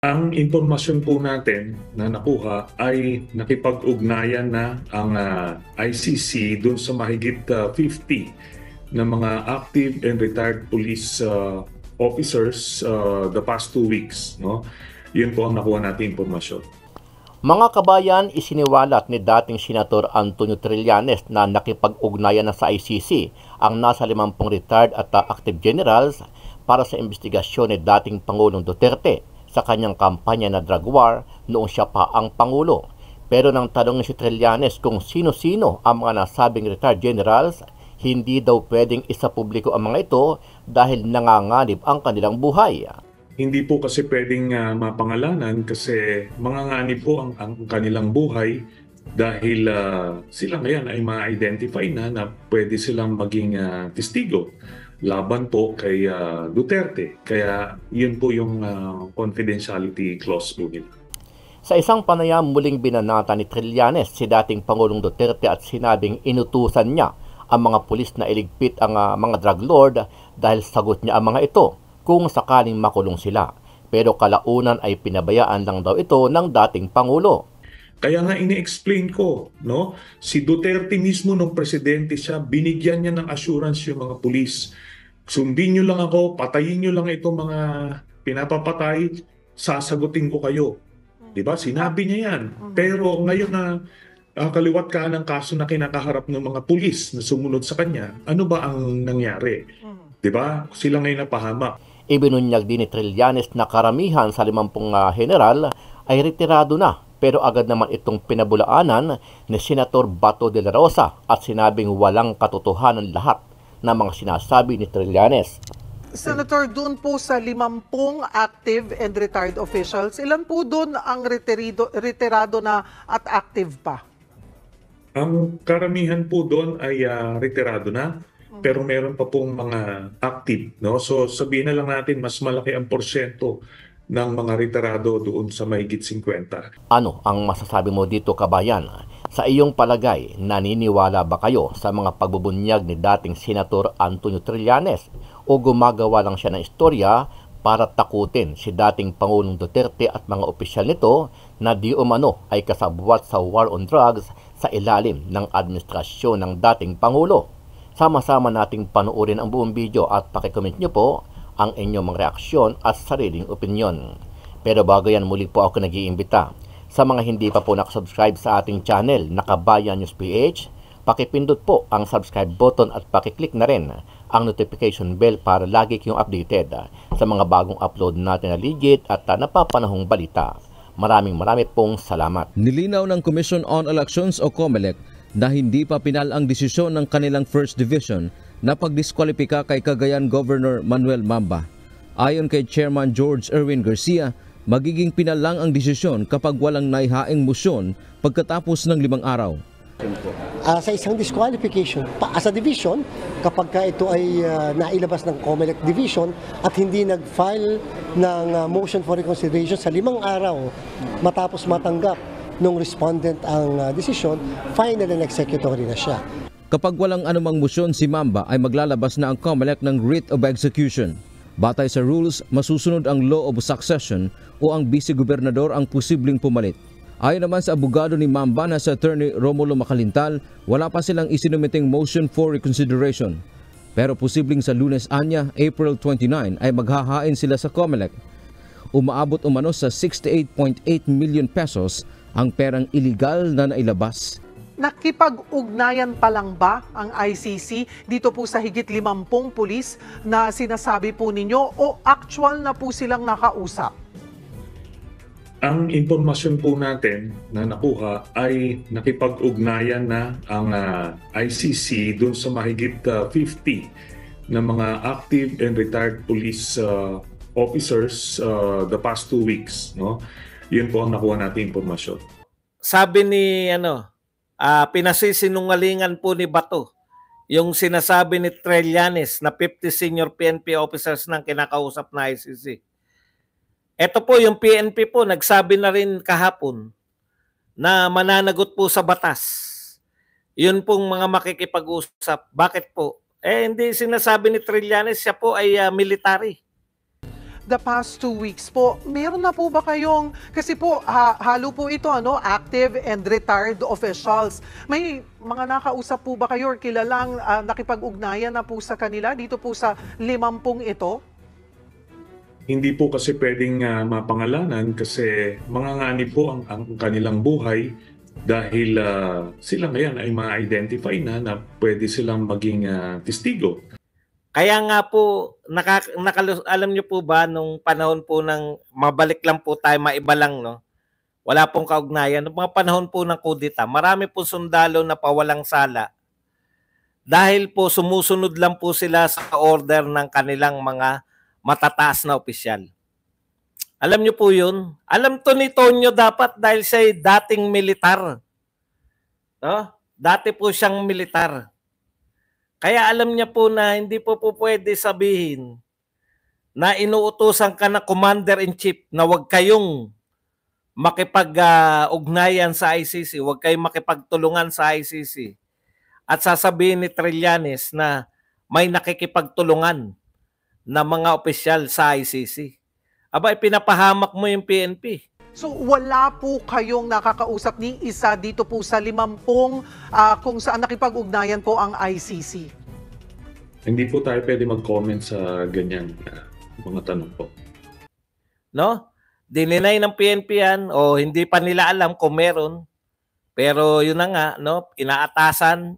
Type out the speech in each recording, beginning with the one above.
Ang impormasyon po natin na nakuha ay nakipag-ugnayan na ang ICC dun sa mahigit 50 na mga active and retired police officers the past 2 weeks. No? Yun po ang nakuha natin impormasyon. Mga kabayan, isiniwalat ni dating Senator Antonio Trillanes na nakipag-ugnayan na sa ICC ang nasa 50 retired at active generals para sa investigasyon ni dating Pangulong Duterte sa kanyang kampanya na drug war noong siya pa ang Pangulo. Pero nang tanong ni si Trillanes kung sino-sino ang mga nasabing retired generals, hindi daw pwedeng isapubliko ang mga ito dahil nanganganib ang kanilang buhay. Hindi po kasi pwedeng mapangalanan kasi manganganib po ang kanilang buhay dahil sila ngayon ay ma-identify na pwede silang maging testigo laban po kay Duterte. Kaya yun po yung confidentiality clause po nila. Sa isang panayam, muling binanata ni Trillanes si dating Pangulong Duterte at sinabing inutusan niya ang mga pulis na iligpit ang mga drug lord dahil sagot niya ang mga ito kung sakaling makulong sila. Pero kalaunan ay pinabayaan lang daw ito ng dating Pangulo. Kaya nga ini-explain ko, no? Si Duterte mismo nung presidente siya, binigyan niya ng assurance yung mga pulis. Sundin niyo lang ako, patayin niyo lang itong mga pinapapatay, sasagutin ko kayo. 'Di ba? Sinabi niya 'yan. Pero ngayon na kaliwat ka ng kaso na kinakaharap ng mga pulis na sumunod sa kanya, ano ba ang nangyari? 'Di ba? Sila ngayon napahamak. Ibinunyag din ni Trillanes na karamihan sa 50 general ay retirado na, pero agad naman itong pinabulaanan ni Senator Bato de la Rosa at sinabing walang katotohanan lahat ng mga sinasabi ni Trillanes. Senator, doon po sa 50 active and retired officials, ilan po doon ang retirado na at active pa? Ang karamihan po doon ay retirado na, pero meron pa pong mga active. No? So sabihin na lang natin, mas malaki ang porsyento ng mga retirado doon sa mahigit 50. Ano ang masasabi mo dito, kabayan? Sa iyong palagay, naniniwala ba kayo sa mga pagbubunyag ni dating Senator Antonio Trillanes o gumagawa lang siya ng istorya para takutin si dating Pangulong Duterte at mga opisyal nito na di umano ay kasabwat sa war on drugs sa ilalim ng administrasyon ng dating Pangulo? Sama-sama nating panuorin ang buong video at pakicomment nyo po ang inyong mga reaksyon at sariling opinyon. Pero bago yan, muli po ako nag-iimbita sa mga hindi pa po nakasubscribe sa ating channel na Kabayan News PH, pakipindot po ang subscribe button at pakiclick na rin ang notification bell para lagi kayong updated sa mga bagong upload natin na legit at napapanahong balita. Maraming pong salamat. Nilinaw ng Commission on Elections o COMELEC na hindi pa pinal ang desisyon ng kanilang First Division na pagdiskwalipika kay Cagayan Governor Manuel Mamba. Ayon kay Chairman George Erwin Garcia, magiging pinal lang ang desisyon kapag walang naihaing motion pagkatapos ng 5 araw. Sa isang disqualification, as a division, kapag ito ay nailabas ng COMELEC division at hindi nag-file ng motion for reconsideration sa 5 araw matapos matanggap ng respondent ang desisyon, final and executory na siya. Kapag walang anumang motion si Mamba ay maglalabas na ang COMELEC ng writ of execution. Batay sa rules, masusunod ang law of succession o ang vice-gobernador ang posibleng pumalit. Ayon naman sa abogado ni Mamba na sa attorney Romulo Macalintal, wala pa silang isinumiting motion for reconsideration. Pero posibleng sa Lunes anya, April 29 ay maghahain sila sa COMELEC. Umaabot umano sa 68.8 million pesos ang perang iligal na nailabas. Nakipag-ugnayan pa lang ba ang ICC dito po sa higit 50 pulis na sinasabi po ninyo o actual na po silang nakausap? Ang impormasyon po natin na nakuha ay nakipag-ugnayan na ang ICC dun sa mahigit 50 na mga active and retired police officers the past 2 weeks. No? Yun po ang nakuha natin impormasyon. Sabi ni pinasisinungalingan po ni Bato yung sinasabi ni Trillanes na 50 senior PNP officers ng kinakausap na ICC. Ito po yung PNP po, nagsabi na rin kahapon na mananagot po sa batas. Yun pong mga makikipag-usap. Bakit po? Hindi sinasabi ni Trillanes siya po ay military. the past 2 weeks po, meron na po ba kayong, kasi po halo po ito, active and retired officials. May mga nakausap po ba kayo or kilalang nakipag-ugnayan na po sa kanila dito po sa 50 ito? Hindi po kasi pwedeng mapangalanan kasi mangangani po ang kanilang buhay dahil sila ngayon ay ma-identify na pwede silang maging testigo. Kaya nga po, alam niyo po ba, nung panahon po ng, mabalik lang po tayo, maiba lang, no? Wala pong kaugnayan. Nung mga panahon po ng kudeta, marami po sundalo na pawalang sala. Dahil po sumusunod lang po sila sa order ng kanilang mga matataas na opisyal. Alam niyo po yun? Alam to ni Tonyo dapat dahil siya dating militar. No? Dati po siyang militar. Kaya alam niya po na hindi po pwede sabihin na inuutosan ka na commander-in-chief na huwag kayong makipag-ugnayan sa ICC, huwag kayong makipagtulungan sa ICC. At sasabihin ni Trillanes na may nakikipagtulungan na mga opisyal sa ICC. Aba, ipinapahamak mo yung PNP. So wala po kayong nakakausap ni isa dito po sa 50 kung saan nakipag-ugnayan po ang ICC? Hindi po tayo pwede mag-comment sa ganyan mga tanong po. No? Dininay ng PNP yan o hindi pa nila alam kung meron. Pero yun na nga, no? Inaatasan,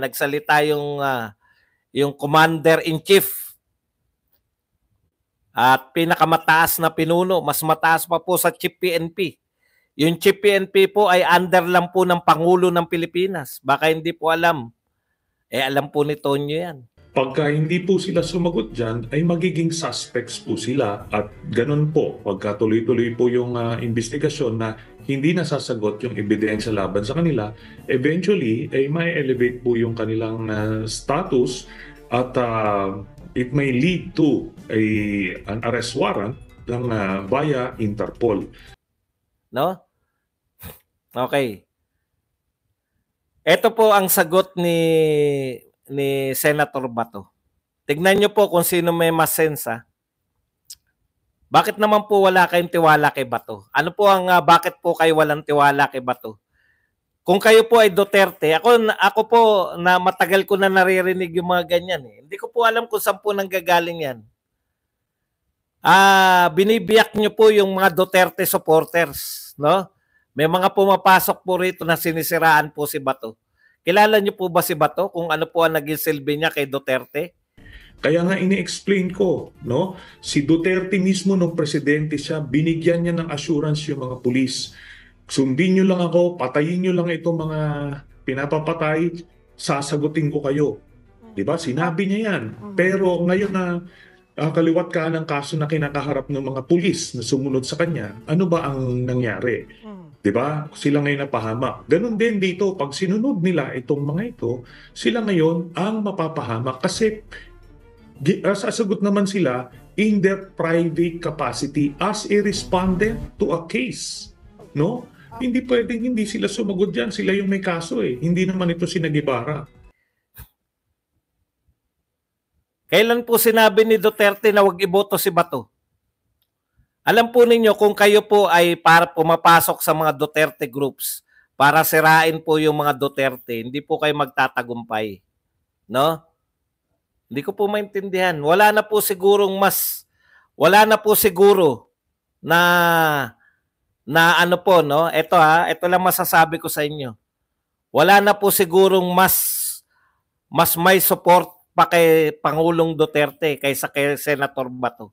nagsalita yung commander-in-chief at pinakamataas na pinuno, mas mataas pa po sa Chief PNP. Yung Chief PNP po ay under lang po ng Pangulo ng Pilipinas. Baka hindi po alam. Alam po ni Tonyo yan. Pagka hindi po sila sumagot dyan, ay magiging suspects po sila at ganun po. Pagka tuloy-tuloy po yung investigasyon na hindi nasasagot yung ebidensya laban sa kanila, eventually ay may elevate po yung kanilang status at it may lead to an arrest warrant ng via Interpol. No? Okay. Ito po ang sagot ni Senator Bato. Tignan niyo po kung sino may mas sensa. Bakit naman po wala kayong tiwala kay Bato? Ano po ang bakit po kayo walang tiwala kay Bato? Kung kayo po ay Duterte, ako po na matagal ko na naririnig yung mga ganyan eh. Hindi ko po alam kung saan po nanggagaling yan. Binibiyak niyo po yung mga Duterte supporters, no? May mga pumapasok po rito na sinisiraan po si Bato. Kilala niyo po ba si Bato kung ano po ang naging silbi niya kay Duterte? Kaya nga ini-explain ko, no? Si Duterte mismo nung presidente siya, binigyan niya ng assurance yung mga pulis. Sundin niyo lang ako, patayin niyo lang itong mga pinapapatay, sasagutin ko kayo. 'Di ba? Sinabi niya 'yan. Pero ngayon na kaliwat ka ng kaso na kinakaharap ng mga pulis na sumunod sa kanya, ano ba ang nangyari? 'Di ba? Sila ngayon napahamak. Ganon din dito, pag sinunod nila itong mga ito, sila ngayon ang mapapahamak kasi sasagot naman sila in their private capacity as a respondent to a case. No? Hindi pwedeng hindi sila sumagot dyan. Sila yung may kaso eh. Hindi naman ito si Nag-Ibarra. Kailan po sinabi ni Duterte na wag iboto si Bato? Alam po ninyo kung kayo po ay para pumapasok sa mga Duterte groups para sirain po yung mga Duterte, hindi po kayo magtatagumpay. No? Hindi ko po maintindihan. Wala na po siguro na ano po, no? Ito lang masasabi ko sa inyo. Wala na po sigurong mas may support pa kay Pangulong Duterte kaysa kay Senator Bato.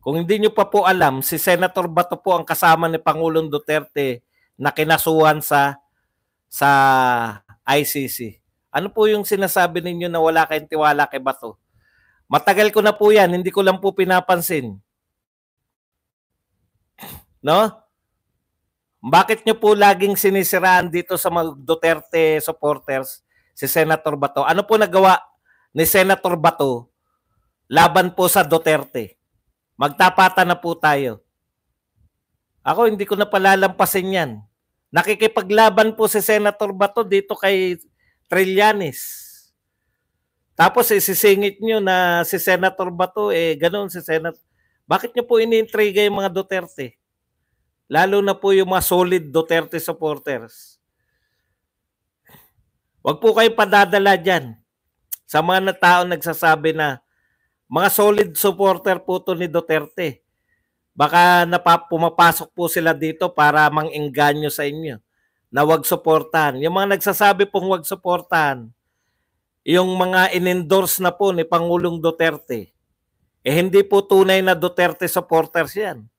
Kung hindi nyo pa po alam, si Senator Bato po ang kasama ni Pangulong Duterte na kinasuhan sa ICC. Ano po yung sinasabi ninyo na wala kayong tiwala kay Bato? Matagal ko na po yan, hindi ko lang po pinapansin. No? Bakit nyo po laging sinisiraan dito sa mga Duterte supporters si Senator Bato? Ano po nagawa ni Senator Bato laban po sa Duterte? Magtapatan na po tayo. Ako hindi ko na palalampasin yan. Nakikipaglaban po si Senator Bato dito kay Trillanes. Tapos isisingit nyo na si Senator Bato, ganoon si Bakit niyo po iniintriga yung mga Duterte? Lalo na po yung mga solid Duterte supporters. Huwag po kayo padadala dyan sa mga tao nagsasabi na mga solid supporter po to ni Duterte. Baka pumapasok po sila dito para mang-engganyo sa inyo na wag suportahan. Yung mga nagsasabi pong wag suportahan, yung mga in-endorse na po ni Pangulong Duterte, hindi po tunay na Duterte supporters yan.